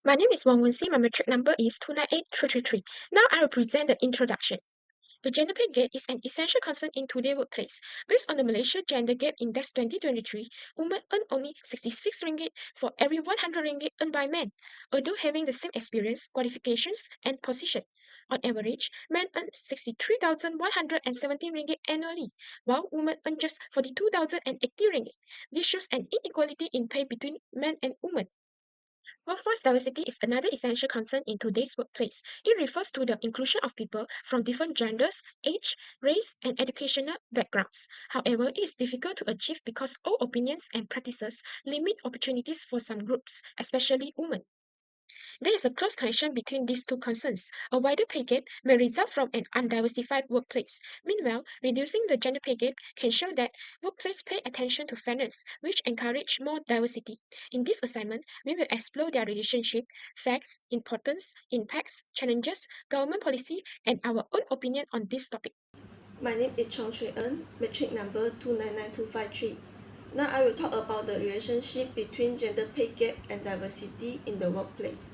My name is Wang Wenxi. My metric number is 298333. Now I will present the introduction. The gender pay gap is an essential concern in today's workplace. Based on the Malaysia Gender Gap Index 2023, women earn only 66 ringgit for every 100 ringgit earned by men, although having the same experience, qualifications, and position. On average, men earn 63,117 ringgit annually, while women earn just 42,080 ringgit. This shows an inequality in pay between men and women. Workforce diversity is another essential concern in today's workplace. It refers to the inclusion of people from different genders, age, race, and educational backgrounds. However, it is difficult to achieve because all opinions and practices limit opportunities for some groups, especially women. There is a close connection between these two concerns. A wider pay gap may result from an undiversified workplace. Meanwhile, reducing the gender pay gap can show that workplaces pay attention to fairness, which encourage more diversity. In this assignment, we will explore their relationship, facts, importance, impacts, challenges, government policy, and our own opinion on this topic. My name is Chong Shui En, metric number 299253. Now I will talk about the relationship between gender pay gap and diversity in the workplace.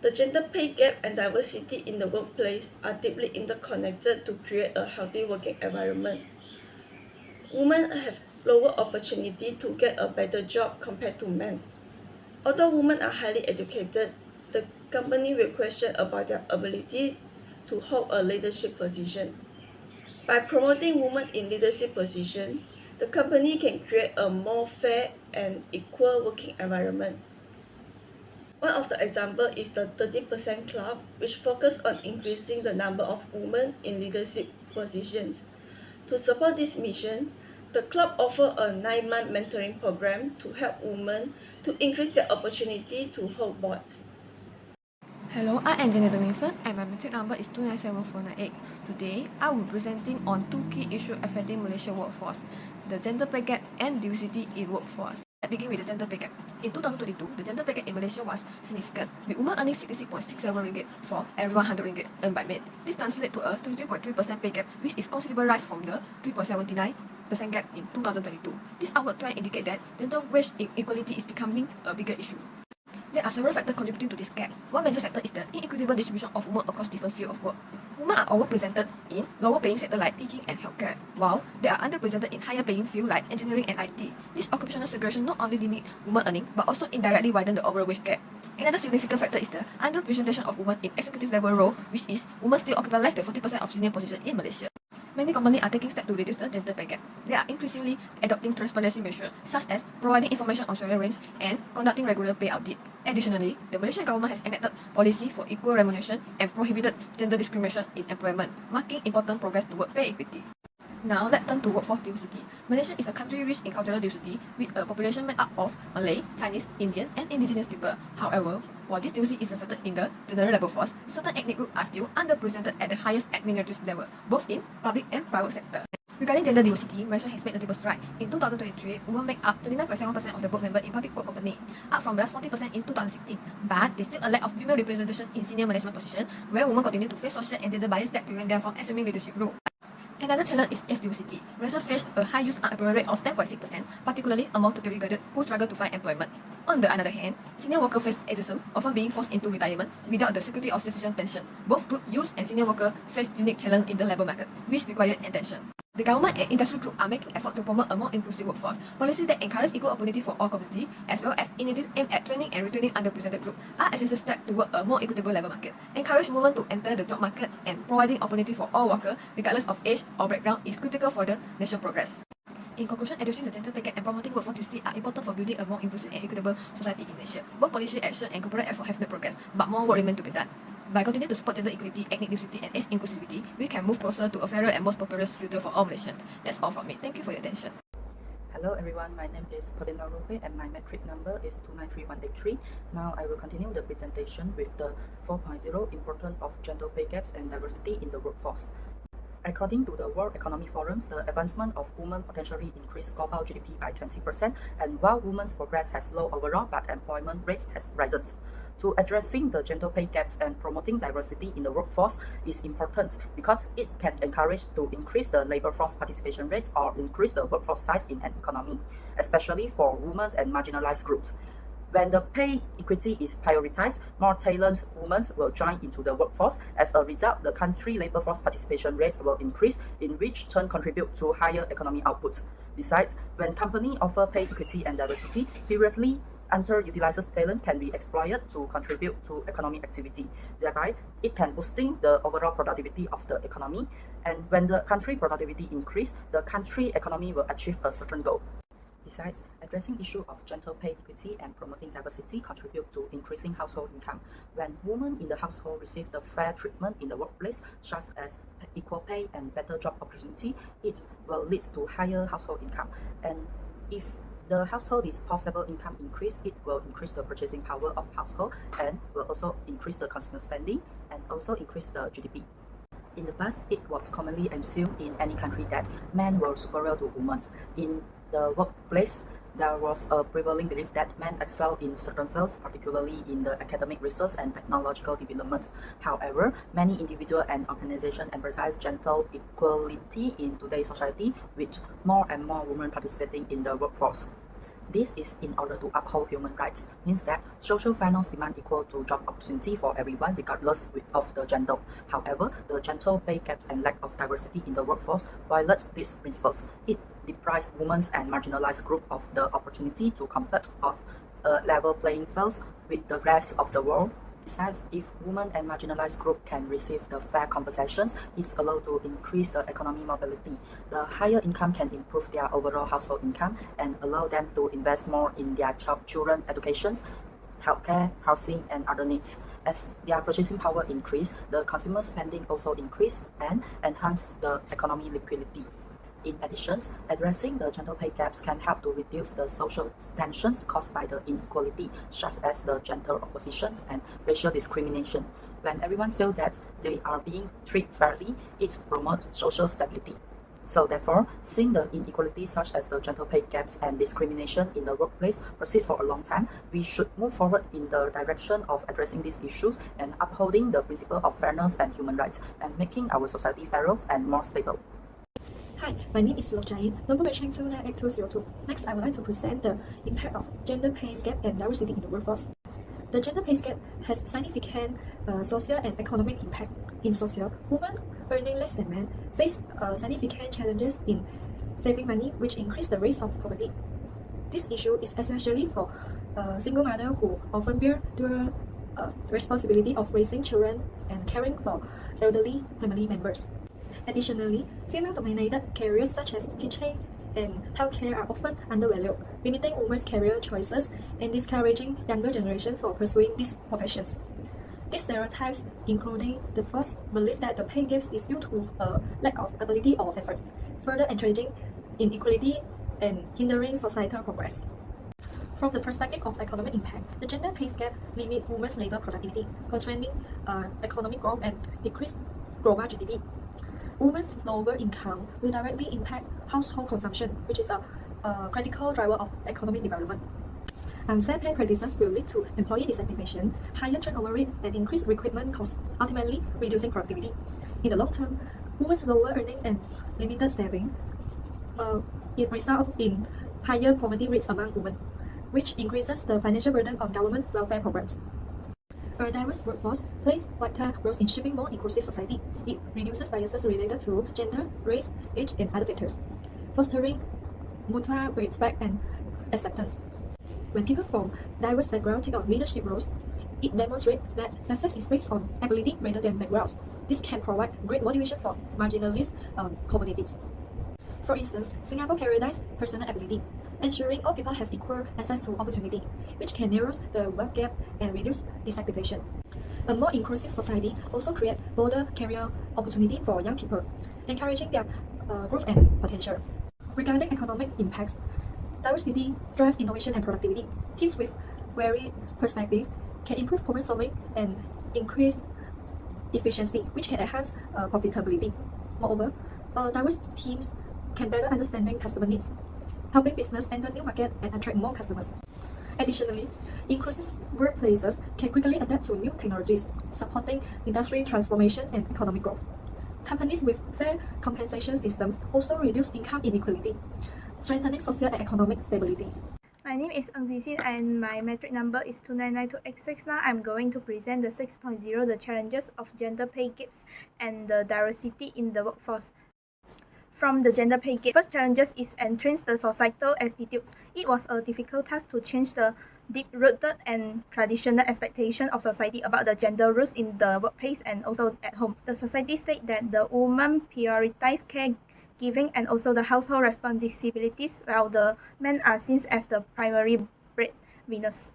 The gender pay gap and diversity in the workplace are deeply interconnected to create a healthy working environment. Women have lower opportunity to get a better job compared to men. Although women are highly educated, the company will question about their ability to hold a leadership position. By promoting women in leadership positions, the company can create a more fair and equal working environment. One of the examples is the 30% Club, which focuses on increasing the number of women in leadership positions. To support this mission, the club offers a 9-month mentoring program to help women to increase their opportunity to hold boards. Hello, I am Janet Minford and my metric number is 297498. Today, I will be presenting on two key issues affecting Malaysian workforce, the gender pay gap and diversity in workforce. Let's begin with the gender pay gap. In 2022, the gender pay gap in Malaysia was significant, with women earning 66.67 ringgit for every 100 ringgit earned by men. This translates to a 23.3% pay gap, which is considerable rise from the 3.79% gap in 2022. This outward trend indicates that gender wage inequality is becoming a bigger issue. There are several factors contributing to this gap. One major factor is the inequitable distribution of women across different fields of work. Women are overrepresented in lower paying sectors like teaching and healthcare, while they are underrepresented in higher paying fields like engineering and IT. This occupational segregation not only limits women earning, but also indirectly widens the overall wage gap. Another significant factor is the underrepresentation of women in executive level role, which is women still occupy less than 40% of senior positions in Malaysia. Many companies are taking steps to reduce the gender pay gap. They are increasingly adopting transparency measures, such as providing information on salary range and conducting regular pay audit. Additionally, the Malaysian government has enacted policy for equal remuneration and prohibited gender discrimination in employment, marking important progress toward pay equity. Now, let's turn to workforce diversity. Malaysia is a country rich in cultural diversity, with a population made up of Malay, Chinese, Indian, and indigenous people. However, while this diversity is reflected in the general labour force, certain ethnic groups are still underrepresented at the highest administrative level, both in public and private sector. Regarding gender diversity, Malaysia has made notable strides. In 2023, women make up 29.7% of the board members in public work company, up from just 40% in 2016. But there's still a lack of female representation in senior management positions, where women continue to face social and gender bias that prevent them from assuming leadership roles. Another challenge is age diversity. Malaysia faces a high youth unemployment rate of 10.6%, particularly among tertiary graduates who struggle to find employment. On the other hand, senior workers face ageism, often being forced into retirement without the security of sufficient pension. Both group youth and senior workers face unique challenges in the labour market, which require attention. The government and industry groups are making efforts to promote a more inclusive workforce. Policies that encourage equal opportunity for all communities, as well as initiatives aimed at training and retraining underrepresented groups, are essential steps toward a more equitable labour market. Encourage women to enter the job market and providing opportunity for all workers, regardless of age or background, is critical for the national progress. In conclusion, addressing the gender pay gap and promoting workforce diversity are important for building a more inclusive and equitable society in Malaysia. Both policy action and corporate effort have made progress, but more work remains to be done. By continuing to support gender equality, ethnic diversity, and age inclusivity, we can move closer to a fairer and more prosperous future for all Malaysians. That's all from me. Thank you for your attention. Hello everyone, my name is Paulina Roque and my metric number is 293183. Now I will continue the presentation with the 4.0 importance of gender pay gaps and diversity in the workforce. According to the World Economic Forums, the advancement of women potentially increased global GDP by 20%, and while women's progress has low overall, but employment rates has risen. To addressing the gender pay gaps and promoting diversity in the workforce is important because it can encourage to increase the labor force participation rates or increase the workforce size in an economy, especially for women and marginalized groups. When the pay equity is prioritized, more talented women will join into the workforce. As a result, the country labor force participation rates will increase, in which turn contribute to higher economic output. Besides, when companies offer pay equity and diversity, previously underutilized talent can be exploited to contribute to economic activity. Thereby, it can boosting the overall productivity of the economy. And when the country productivity increase, the country economy will achieve a certain goal. Besides, addressing issue of gender pay equity and promoting diversity contribute to increasing household income. When women in the household receive the fair treatment in the workplace, such as equal pay and better job opportunity, it will lead to higher household income. And if the household disposable income increase, it will increase the purchasing power of household and will also increase the consumer spending and also increase the GDP. In the past, it was commonly assumed in any country that men were superior to women. In the workplace, there was a prevailing belief that men excel in certain fields, particularly in the academic research and technological development. However, many individuals and organizations emphasize gender equality in today's society, with more and more women participating in the workforce. This is in order to uphold human rights, means that social fairness demand equal to job opportunity for everyone regardless of the gender. However, the gender pay gaps and lack of diversity in the workforce violates these principles. It deprives women and marginalized groups of the opportunity to compete on a level playing field with the rest of the world. Besides, if women and marginalized groups can receive the fair compensations, it's allowed to increase the economic mobility. The higher income can improve their overall household income and allow them to invest more in their children educations, healthcare, housing, and other needs. As their purchasing power increase, the consumer spending also increase and enhance the economic liquidity. In addition, addressing the gender pay gaps can help to reduce the social tensions caused by the inequality, such as the gender oppositions and racial discrimination. When everyone feels that they are being treated fairly, it promotes social stability. So therefore, seeing the inequality such as the gender pay gaps and discrimination in the workplace proceed for a long time, we should move forward in the direction of addressing these issues and upholding the principle of fairness and human rights and making our society fairer and more stable. Hi, my name is Lojain, number mentioning 2988202. Next, I would like to present the impact of gender pay gap and diversity in the workforce. The gender pay gap has significant social and economic impact. In social, women earning less than men face significant challenges in saving money, which increase the risk of poverty. This issue is especially for single mothers who often bear dual responsibility of raising children and caring for elderly family members. Additionally, female-dominated careers such as teaching and healthcare are often undervalued, limiting women's career choices and discouraging younger generation from pursuing these professions. These stereotypes, including the false belief that the pay gap is due to a lack of ability or effort, further entrenching inequality and hindering societal progress. From the perspective of economic impact, the gender pay gap limits women's labor productivity, constraining economic growth and decreased global GDP. Women's lower income will directly impact household consumption, which is a critical driver of economic development. Unfair pay practices will lead to employee dissatisfaction, higher turnover rate, and increased recruitment costs, ultimately reducing productivity. In the long term, women's lower earning and limited saving it results in higher poverty rates among women, which increases the financial burden on government welfare programs. A diverse workforce plays vital roles in shaping more inclusive society. It reduces biases related to gender, race, age, and other factors, fostering mutual respect and acceptance. When people from diverse backgrounds take on leadership roles, it demonstrates that success is based on ability rather than backgrounds. This can provide great motivation for marginalized communities. For instance, Singapore prioritizes personal ability, ensuring all people have equal access to opportunity, which can narrow the wealth gap and reduce dissatisfaction. A more inclusive society also creates broader career opportunity for young people, encouraging their growth and potential. Regarding economic impacts, diversity drives innovation and productivity. Teams with varied perspectives can improve problem solving and increase efficiency, which can enhance profitability. Moreover, diverse teams can better understand customer needs, helping business enter new market and attract more customers. Additionally, inclusive workplaces can quickly adapt to new technologies, supporting industry transformation and economic growth. Companies with fair compensation systems also reduce income inequality, strengthening social and economic stability. My name is Ng Zixin and my metric number is 299286. Now I'm going to present the 6.0, the challenges of gender pay gaps and the diversity in the workforce. From the gender pay gap, first challenges is entrench the societal attitudes. It was a difficult task to change the deep-rooted and traditional expectation of society about the gender roles in the workplace and also at home. The society state that the women prioritize caregiving and also the household responsibilities, while the men are seen as the primary breadwinners.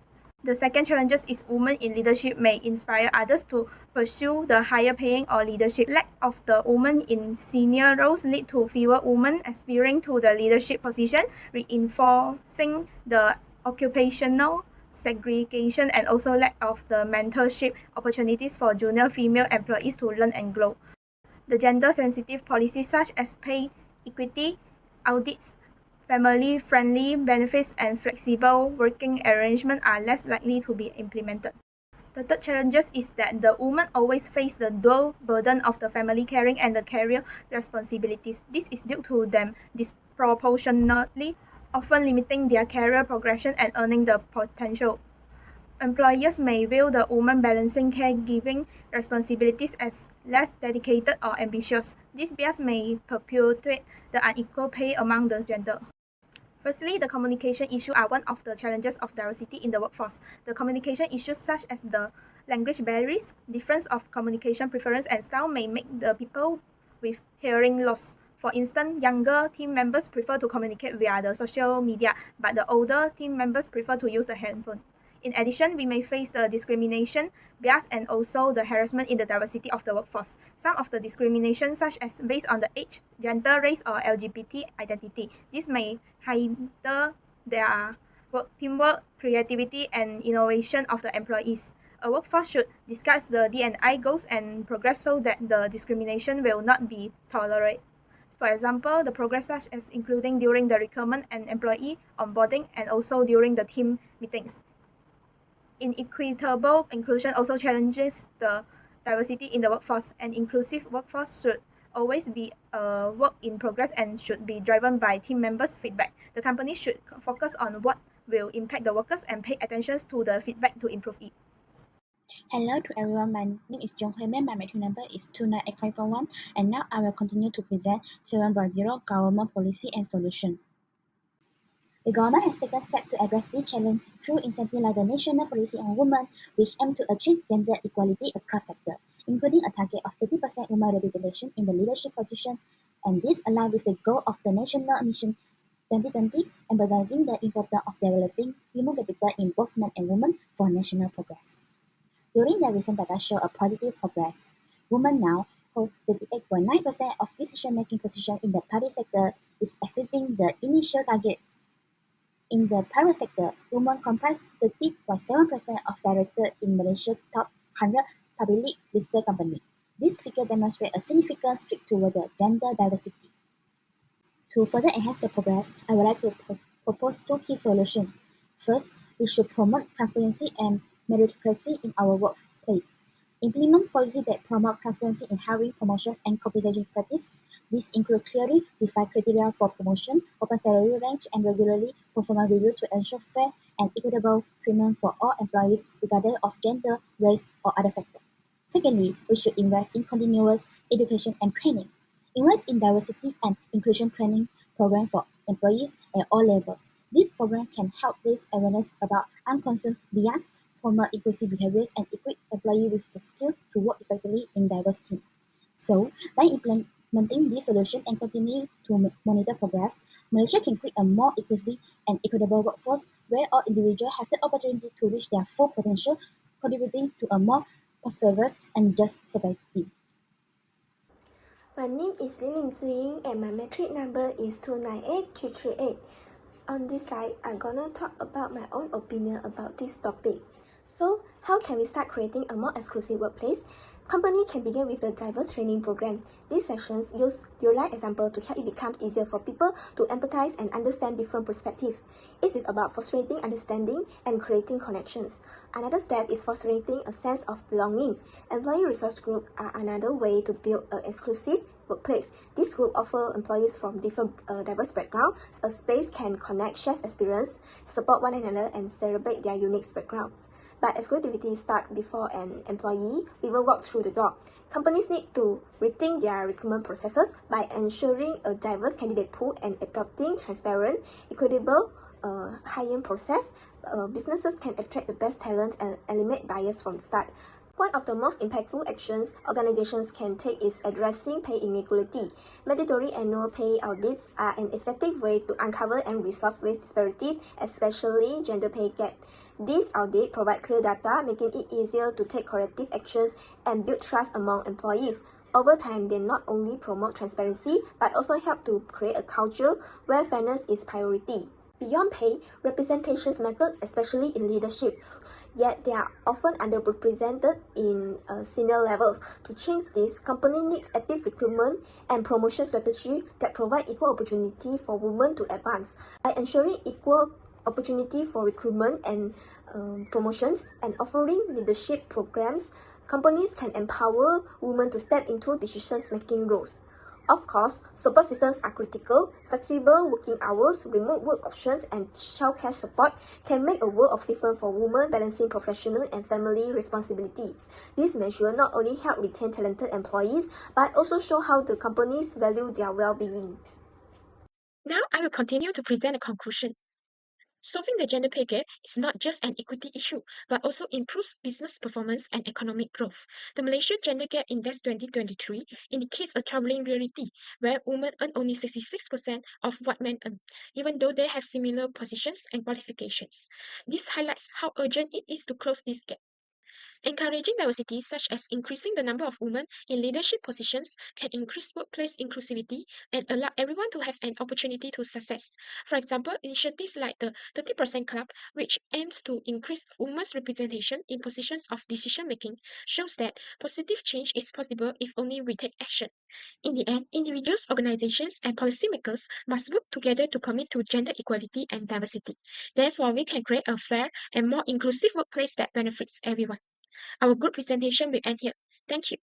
The second challenge is women in leadership may inspire others to pursue the higher paying or leadership. Lack of the women in senior roles lead to fewer women aspiring to the leadership position, reinforcing the occupational segregation and also lack of the mentorship opportunities for junior female employees to learn and grow. The gender-sensitive policies such as pay equity, audits, family-friendly benefits and flexible working arrangements are less likely to be implemented. The third challenge is that the women always face the dual burden of the family caring and the career responsibilities. This is due to them disproportionately often limiting their career progression and earning the potential. Employers may view the woman balancing caregiving responsibilities as less dedicated or ambitious. This bias may perpetuate the unequal pay among the gender. Firstly, the communication issues are one of the challenges of diversity in the workforce. The communication issues such as the language barriers, difference of communication preference and style may make the people with hearing loss. For instance, younger team members prefer to communicate via the social media, but the older team members prefer to use the handphone. In addition, we may face the discrimination, bias, and also the harassment in the diversity of the workforce. Some of the discrimination, such as based on the age, gender, race, or LGBT identity, this may hinder their teamwork, creativity, and innovation of the employees. A workforce should discuss the D&I goals and progress so that the discrimination will not be tolerated. For example, the progress such as including during the recruitment and employee onboarding and also during the team meetings. Inequitable inclusion also challenges the diversity in the workforce. An inclusive workforce should always be a work in progress and should be driven by team members' feedback. The company should focus on what will impact the workers and pay attention to the feedback to improve it. Hello to everyone, my name is Jung Hui Min, my metric number is 298541, and now I will continue to present 7.0 Government Policy and Solution. The government has taken steps to address this challenge through incentives like the National Policy on Women, which aim to achieve gender equality across sectors, including a target of 30% women representation in the leadership position, and this aligns with the goal of the National Mission 2020, emphasizing the importance of developing human capital in both men and women for national progress. During the recent data show a positive progress. Women now hold 38.9% of decision-making positions in the public sector, is exceeding the initial target. In the private sector, women comprise 30.7% of directors in Malaysia's top 100 publicly listed companies. This figure demonstrates a significant streak toward the gender diversity. To further enhance the progress, I would like to propose two key solutions. First, we should promote transparency and meritocracy in our workplace. Implement policies that promote transparency in hiring, promotion, and compensation practice. These include clearly defined criteria for promotion, open salary range, and regularly performance review to ensure fair and equitable treatment for all employees, regardless of gender, race, or other factors. Secondly, we should invest in continuous education and training. Invest in diversity and inclusion training programs for employees at all levels. This program can help raise awareness about unconcerned bias, promote inclusive behaviors, and equip employees with the skill to work effectively in diverse teams. So, by implementing this solution and continue to monitor progress, Malaysia can create a more inclusive and equitable workforce where all individuals have the opportunity to reach their full potential, contributing to a more prosperous and just society. My name is Lin Ziying and my metric number is 298338. On this slide, I'm gonna talk about my own opinion about this topic. So, how can we start creating a more exclusive workplace? Company can begin with the diverse training program. These sessions use real-life example to help it become easier for people to empathize and understand different perspectives. It is about fostering understanding and creating connections. Another step is fostering a sense of belonging. Employee resource groups are another way to build an exclusive workplace. This group offers employees from different diverse backgrounds a space can connect, share experience, support one another, and celebrate their unique backgrounds. But exclusivity starts before an employee even walks through the door. Companies need to rethink their recruitment processes by ensuring a diverse candidate pool and adopting transparent, equitable hiring process. Businesses can attract the best talent and eliminate bias from the start. One of the most impactful actions organizations can take is addressing pay inequality. Mandatory annual pay audits are an effective way to uncover and resolve wage disparities, especially gender pay gap. These audits provide clear data, making it easier to take corrective actions and build trust among employees. Over time, they not only promote transparency, but also help to create a culture where fairness is priority. Beyond pay, representations matter, especially in leadership, yet they are often underrepresented in senior levels. To change this, company needs active recruitment and promotion strategy that provide equal opportunity for women to advance. By ensuring equal opportunity for recruitment and promotions and offering leadership programs, companies can empower women to step into decision-making roles. Of course, support systems are critical. Flexible working hours, remote work options, and childcare support can make a world of difference for women balancing professional and family responsibilities. These measures not only help retain talented employees, but also show how the companies value their well-being. Now I will continue to present a conclusion. Solving the gender pay gap is not just an equity issue, but also improves business performance and economic growth. The Malaysia Gender Gap Index 2023 indicates a troubling reality where women earn only 66% of what men earn, even though they have similar positions and qualifications. This highlights how urgent it is to close this gap. Encouraging diversity, such as increasing the number of women in leadership positions, can increase workplace inclusivity and allow everyone to have an opportunity to success. For example, initiatives like the 30% Club, which aims to increase women's representation in positions of decision making, shows that positive change is possible if only we take action. In the end, individuals, organizations, and policymakers must work together to commit to gender equality and diversity. Therefore, we can create a fair and more inclusive workplace that benefits everyone. Our group presentation will end here. Thank you.